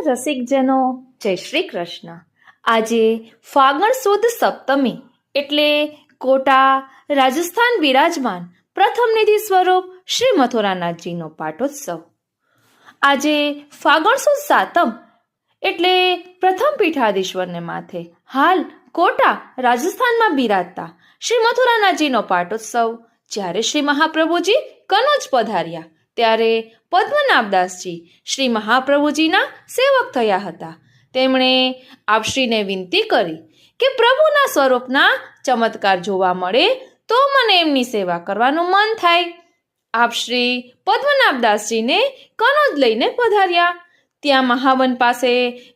રસિકજનો, જય શ્રી કૃષ્ણ। આજે ફાગણ સુદ સપ્તમી એટલે કોટા રાજસ્થાન બિરાજમાન પ્રથમ નિધિ સ્વરૂપ શ્રી મથુરાનાથજીનો પાટોત્સવ। આજે ફાગણ સુદ સાતમ એટલે પ્રથમ પીઠાધીશ્વરને માથે હાલ કોટા રાજસ્થાનમાં બિરાજતા શ્રી મથુરાનાથજીનો પાટોત્સવ। જ્યારે શ્રી મહાપ્રભુજી કનોજ પધાર્યા ત્યારે પદ્મનાભદાસજી શ્રી મહાપ્રભુજીના સેવક થયા હતા। તેમણે આપશ્રીને વિનંતી કરી કે પ્રભુના સ્વરૂપના ચમત્કાર જોવા મળે તો મને એમની સેવા કરવાનું મન થાય। આપશ્રી પદ્મનાભદાસજીને કનોજ લઈને પધાર્યા। ત્યાં મહાવન પાસે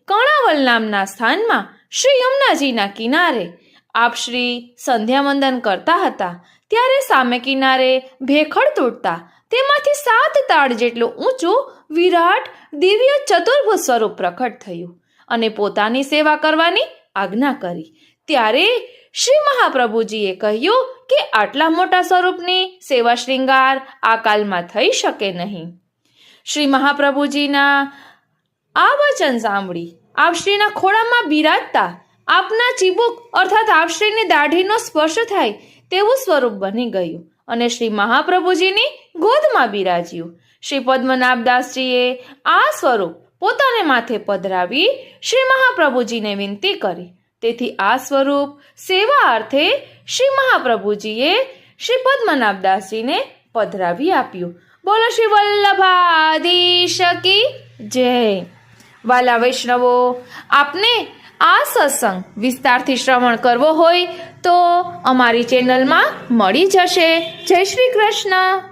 કર્ણાવલ નામના સ્થાનમાં શ્રી યમુનાજીના કિનારે આપશ્રી સંધ્યાવંદન કરતા હતા ત્યારે સામે કિનારે ભેખડ તૂટતા તેમાંથી 7 તાળ જેટલું ઊંચું વિરાટ દિવ્ય ચતુર્ભુજ સ્વરૂપ પ્રકટ થયું અને પોતાની સેવા કરવાની આજ્ઞા કરી। ત્યારે શ્રી મહાપ્રભુજીએ કહ્યું કે આટલા મોટા સ્વરૂપની સેવા શ્રૃંગાર આ કાલમાં થઈ શકે નહીં। શ્રી મહાપ્રભુજીના આ વચન સાંભળી આપશ્રીના ખોળામાં બિરાજતા આપના ચીબુક અર્થાત આપશ્રીની દાઢીનો સ્પર્શ થાય તેવું સ્વરૂપ બની ગયું અને શ્રી મહાપ્રભુજીની ગોદમાં બિરાજ્યું। શ્રી પદ્મનાભદાસજીએ આ સ્વરૂપ પોતાને માથે પધરાવી શ્રી મહાપ્રભુજીને વિનંતી કરી। તેથી આ સ્વરૂપ સેવા અર્થે શ્રી મહાપ્રભુજીએ શ્રી પદ્મનાભદાસજીને પધરાવી આપ્યું। બોલો શ્રી વલ્લભાધીશ કી જય। વાલા વૈષ્ણવો, આપને આ સત્સંગ વિસ્તારથી શ્રવણ કરવો હોય તો અમારી ચેનલમાં મળી જશે। જય શ્રી કૃષ્ણ।